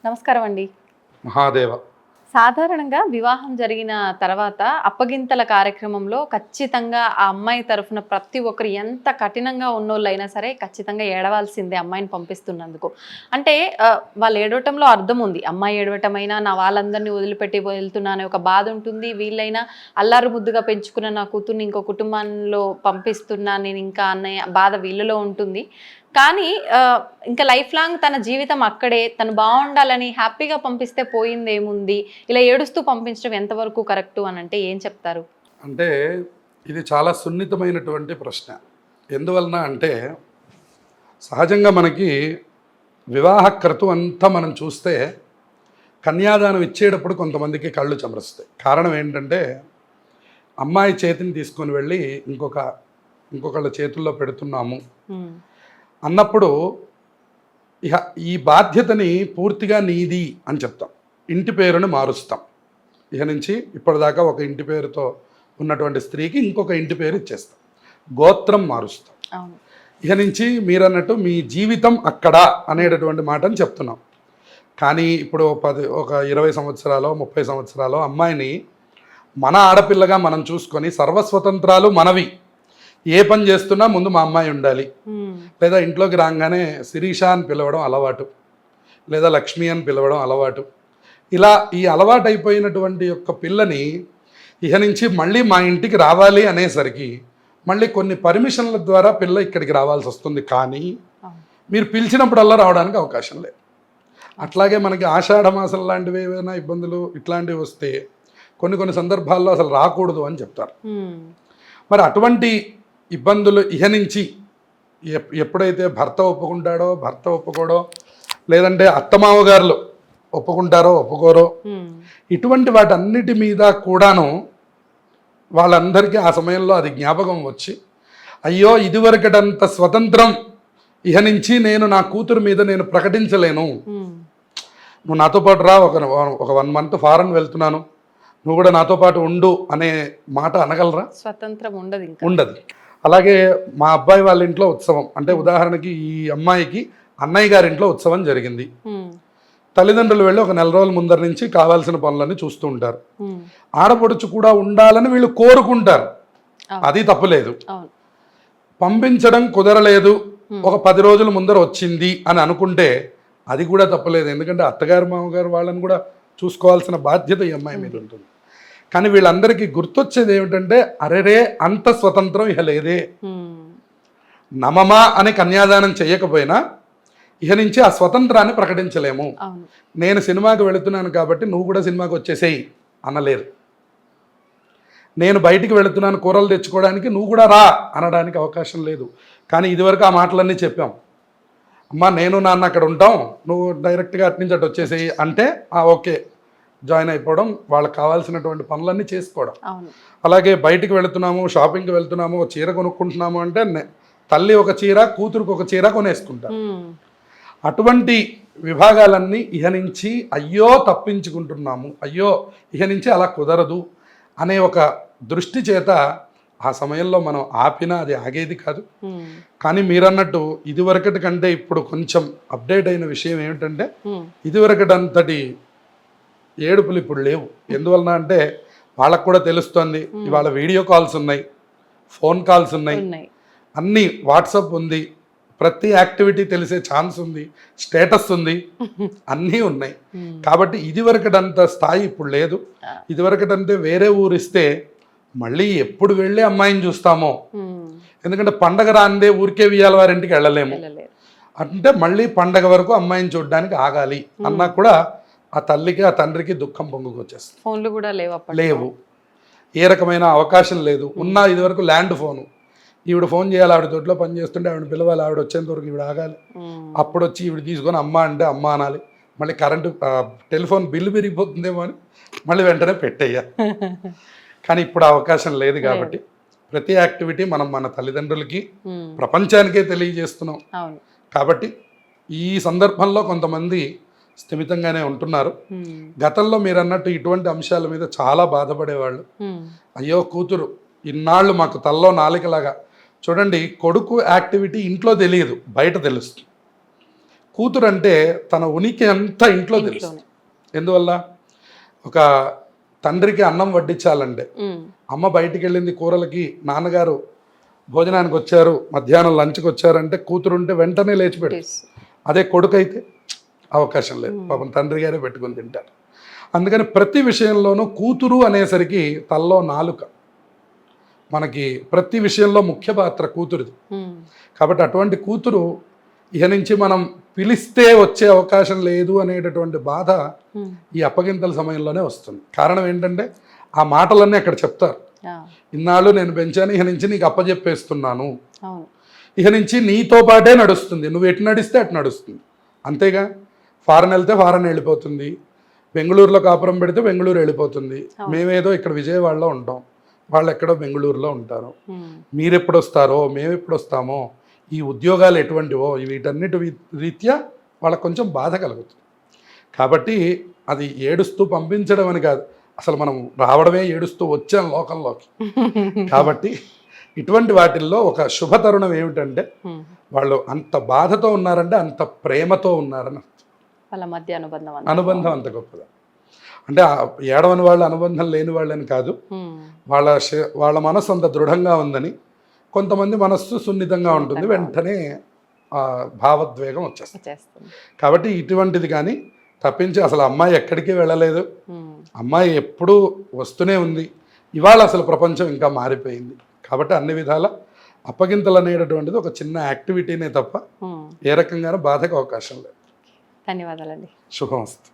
నమస్కారం అండి. మహాదేవ. సాధారణంగా వివాహం జరిగిన తర్వాత అప్పగింతల కార్యక్రమంలో ఖచ్చితంగా ఆ అమ్మాయి తరఫున ప్రతి ఒక్కరు ఎంత కఠినంగా ఉన్నోళ్ళైనా సరే ఖచ్చితంగా ఏడవాల్సిందే అమ్మాయిని పంపిస్తున్నందుకు. అంటే వాళ్ళు ఏడవటంలో అర్థం ఉంది. అమ్మాయి ఏడవటమైనా నా వాళ్ళందరినీ వదిలిపెట్టి వెళ్తున్నా అనే ఒక బాధ ఉంటుంది. వీళ్ళైనా అల్లారు ముద్దుగా పెంచుకున్న నా కూతుర్ని ఇంకో కుటుంబంలో పంపిస్తున్నా నేను ఇంకా అనే బాధ వీళ్ళలో ఉంటుంది. కానీ ఇంకా లైఫ్ లాంగ్ తన జీవితం అక్కడే తను బాగుండాలని హ్యాపీగా పంపిస్తే పోయిందేముంది, ఇలా ఏడుస్తూ పంపించడం ఎంతవరకు కరెక్టు అని అంటే ఏం చెప్తారు? అంటే ఇది చాలా సున్నితమైనటువంటి ప్రశ్న. ఎందువలన అంటే సహజంగా మనకి వివాహ క్రతు అంతా మనం చూస్తే కన్యాదానం ఇచ్చేటప్పుడు కొంతమందికి కళ్ళు చెమరుస్తాయి. కారణం ఏంటంటే అమ్మాయి చేతిని తీసుకొని వెళ్ళి ఇంకొకళ్ళ చేతుల్లో పెడుతున్నాము అన్నప్పుడు ఇక ఈ బాధ్యతని పూర్తిగా నీది అని చెప్తాం. ఇంటి పేరుని మారుస్తాం. ఇక నుంచి ఇప్పటిదాకా ఒక ఇంటి పేరుతో ఉన్నటువంటి స్త్రీకి ఇంకొక ఇంటి పేరు ఇచ్చేస్తాం. గోత్రం మారుస్తాం. ఇక నుంచి మీరన్నట్టు మీ జీవితం అక్కడ అనేటటువంటి మాటని చెప్తున్నాం. కానీ ఇప్పుడు ఒక 20 సంవత్సరాలు 30 సంవత్సరాలు అమ్మాయిని మన ఆడపిల్లగా మనం చూసుకొని సర్వస్వతంత్రాలు మనవి, ఏ పని చేస్తున్నా ముందు మా అమ్మాయి ఉండాలి, లేదా ఇంట్లోకి రాగానే శిరీష అని పిలవడం అలవాటు, లేదా లక్ష్మి అని పిలవడం అలవాటు. ఇలా ఈ అలవాటు అయిపోయినటువంటి యొక్క పిల్లని ఇక నుంచి మళ్ళీ మా ఇంటికి రావాలి అనేసరికి మళ్ళీ కొన్ని పర్మిషన్ల ద్వారా పిల్ల ఇక్కడికి రావాల్సి వస్తుంది. కానీ మీరు పిలిచినప్పుడల్లా రావడానికి అవకాశం లేదు. అట్లాగే మనకి ఆషాఢ మాసం లాంటివి ఏవైనా ఇబ్బందులు ఇట్లాంటివి వస్తే కొన్ని సందర్భాల్లో అసలు రాకూడదు అని చెప్తారు. మరి అటువంటి ఇబ్బందులు ఇహ నుంచి ఎప్పుడైతే భర్త ఒప్పుకోడో లేదంటే అత్తమావగారులు ఒప్పుకుంటారో ఒప్పుకోరో, ఇటువంటి వాటన్నిటి మీద కూడాను వాళ్ళందరికీ ఆ సమయంలో అది జ్ఞాపకం వచ్చి, అయ్యో ఇదివరకటంత స్వతంత్రం ఇహ నుంచి నేను నా కూతురు మీద నేను ప్రకటించలేను. నువ్వు నాతో పాటు రా, ఒక 1 month ఫారెన్ వెళ్తున్నాను, నువ్వు కూడా నాతో పాటు ఉండు అనే మాట అనగలరా? స్వతంత్రం ఉండదు. అలాగే మా అబ్బాయి వాళ్ళ ఇంట్లో ఉత్సవం అంటే ఉదాహరణకి ఈ అమ్మాయికి అన్నయ్య గారి ఇంట్లో ఉత్సవం జరిగింది. తల్లిదండ్రులు వెళ్ళి ఒక 4 రోజుల ముందర నుంచి కావాల్సిన పనులన్నీ చూస్తూ ఉంటారు. ఆడపడుచు కూడా ఉండాలని వీళ్ళు కోరుకుంటారు, అది తప్పులేదు. పంపించడం కుదరలేదు, ఒక 10 రోజుల ముందర వచ్చింది అని అనుకుంటే అది కూడా తప్పలేదు. ఎందుకంటే అత్తగారు మామగారు వాళ్ళని కూడా చూసుకోవాల్సిన బాధ్యత ఈ అమ్మాయి మీద ఉంటుంది. కానీ వీళ్ళందరికీ గుర్తొచ్చేది ఏమిటంటే, అరెరే అంత స్వతంత్రం ఇహ లేదే. నమమా అని కన్యాదానం చేయకపోయినా ఇహ నుంచి ఆ స్వతంత్రాన్ని ప్రకటించలేము. నేను సినిమాకి వెళుతున్నాను కాబట్టి నువ్వు కూడా సినిమాకి వచ్చేసేయి అనలేరు. నేను బయటికి వెళుతున్నాను కూరలు తెచ్చుకోవడానికి, నువ్వు కూడా రా అనడానికి అవకాశం లేదు. కానీ ఇదివరకు ఆ మాటలన్నీ చెప్పాం. అమ్మా నేను నాన్న అక్కడ ఉంటాం, నువ్వు డైరెక్ట్గా అటు నుంచి అటు వచ్చేసేయి అంటే ఓకే జాయిన్ అయిపోవడం, వాళ్ళకి కావాల్సినటువంటి పనులన్నీ చేసుకోవడం. అలాగే బయటికి వెళుతున్నాము, షాపింగ్కి వెళ్తున్నాము, ఒక చీర కొనుక్కుంటున్నాము అంటే తల్లి ఒక చీర, కూతురుకు ఒక చీర కొనేసుకుంటారు. అటువంటి విభాగాలన్నీ ఇహ నుంచి అయ్యో తప్పించుకుంటున్నాము, అయ్యో ఇహ నుంచి అలా కుదరదు అనే ఒక దృష్టి చేత ఆ సమయంలో మనం ఆపినా అది ఆగేది కాదు. కానీ మీరన్నట్టు ఇదివరకటి కంటే ఇప్పుడు కొంచెం అప్డేట్ అయిన విషయం ఏమిటంటే, ఇదివరకటంతటి ఏడుపులు ఇప్పుడు లేవు. ఎందువలన అంటే వాళ్ళకు కూడా తెలుస్తుంది, ఇవాళ వీడియో కాల్స్ ఉన్నాయి, ఫోన్ కాల్స్ ఉన్నాయి, అన్నీ వాట్సాప్ ఉంది, ప్రతి యాక్టివిటీ తెలిసే ఛాన్స్ ఉంది, స్టేటస్ ఉంది, అన్నీ ఉన్నాయి. కాబట్టి ఇదివరకటంత స్థాయి ఇప్పుడు లేదు. ఇదివరకటంటే వేరే ఊరిస్తే మళ్ళీ ఎప్పుడు వెళ్ళి అమ్మాయిని చూస్తామో, ఎందుకంటే పండగ రాందే ఊరికే వియ్యాల వారింటికి వెళ్ళలేము. అంటే మళ్ళీ పండగ వరకు అమ్మాయిని చూడడానికి ఆగాలి అన్నా కూడా ఆ తల్లికి ఆ తండ్రికి దుఃఖం పొంగుకొచ్చేస్తుంది. ఫోన్లు కూడా లేవు, ఏ రకమైన అవకాశం లేదు. ఉన్న ఇదివరకు ల్యాండ్ ఫోను, ఈవిడ ఫోన్ చేయాలి, ఆవిడ దొడ్లో పని చేస్తుంటే ఆవిడ పిలవాలి, ఆవిడ వచ్చేంత వరకు ఈవిడ ఆగాలి, అప్పుడు వచ్చి ఈవిడ తీసుకొని అమ్మ అంటే అమ్మ అనాలి, మళ్ళీ కరెంటు టెలిఫోన్ బిల్లు పెరిగిపోతుందేమో అని మళ్ళీ వెంటనే పెట్టేయాలి. కానీ ఇప్పుడు అవకాశం లేదు. కాబట్టి ప్రతి యాక్టివిటీ మనం మన తల్లిదండ్రులకి ప్రపంచానికే తెలియజేస్తున్నాం. కాబట్టి ఈ సందర్భంలో కొంతమంది స్థిమితంగానే ఉంటున్నారు. గతంలో మీరు అన్నట్టు ఇటువంటి అంశాల మీద చాలా బాధపడేవాళ్ళు. అయ్యో కూతురు ఇన్నాళ్ళు మాకు తల్లో నాలికలాగా చూడండి, కొడుకు యాక్టివిటీ ఇంట్లో తెలియదు, బయట తెలుస్తుంది. కూతురు అంటే తన ఉనికి అంతా ఇంట్లో తెలుసు. ఇంట్లోనే. ఎందువల్ల ఒక తండ్రికి అన్నం వడ్డించాలంటే అమ్మ బయటికి వెళ్ళింది కూరలకి, నాన్నగారు భోజనానికి వచ్చారు, మధ్యాహ్నం లంచ్కి వచ్చారంటే కూతురు ఉంటే వెంటనే లేచిపెట్టు. అదే కొడుకు అయితే అవకాశం లేదు, పాపం తండ్రి గారే పెట్టుకొని తింటారు. అందుకని ప్రతి విషయంలోనూ కూతురు అనేసరికి తల్లో నాలుక, మనకి ప్రతి విషయంలో ముఖ్య పాత్ర కూతురుది. కాబట్టి అటువంటి కూతురు ఇక నుంచి మనం పిలిస్తే వచ్చే అవకాశం లేదు అనేటటువంటి బాధ ఈ అప్పగింతల సమయంలోనే వస్తుంది. కారణం ఏంటంటే ఆ మాటలన్నీ అక్కడ చెప్తారు. ఇన్నాళ్ళు నేను పెంచాను, ఇక నుంచి నీకు అప్పచెప్పేస్తున్నాను, ఇక నుంచి నీతో పాటే నడుస్తుంది, నువ్వు ఎటు నడిస్తే అటు నడుస్తుంది. అంతేగా, ఫారెన్ వెళ్తే ఫారెన్ వెళ్ళిపోతుంది, బెంగళూరులో కాపురం పెడితే బెంగళూరు వెళ్ళిపోతుంది. మేమేదో ఇక్కడ విజయవాడలో ఉంటాం, వాళ్ళు ఎక్కడో బెంగళూరులో ఉంటారు. మీరు ఎప్పుడు వస్తారో మేము ఎప్పుడు వస్తామో, ఈ ఉద్యోగాలు ఎటువంటివో, వీటన్నిటి రీత్యా వాళ్ళకు కొంచెం బాధ కలుగుతుంది. కాబట్టి అది ఏడుస్తూ పంపించడం అని కాదు, అసలు మనం రావడమే ఏడుస్తూ వచ్చాం లోకంలోకి. కాబట్టి ఇటువంటి వాటిల్లో ఒక శుభతరుణం ఏమిటంటే వాళ్ళు అంత బాధతో ఉన్నారంటే అంత ప్రేమతో ఉన్నారని వాళ్ళ మధ్య అనుబంధం అంత గొప్పదా. అంటే ఏడవని వాళ్ళ అనుబంధం లేని వాళ్ళని కాదు, వాళ్ళ మనసు అంత దృఢంగా ఉందని. కొంతమంది మనస్సు సున్నితంగా ఉంటుంది, వెంటనే భావోద్వేగం వచ్చేస్తుంది. కాబట్టి ఇటువంటిది కానీ తప్పించి అసలు అమ్మాయి ఎక్కడికి వెళ్ళలేదు, అమ్మాయి ఎప్పుడూ వస్తూనే ఉంది. ఇవాళ అసలు ప్రపంచం ఇంకా మారిపోయింది. కాబట్టి అన్ని విధాల అప్పగింతలు అనేటటువంటిది ఒక చిన్న యాక్టివిటీనే తప్ప ఏ రకంగానూ బాధకు అవకాశం లేదు. ధన్యవాదాలండి. శుభమస్తు.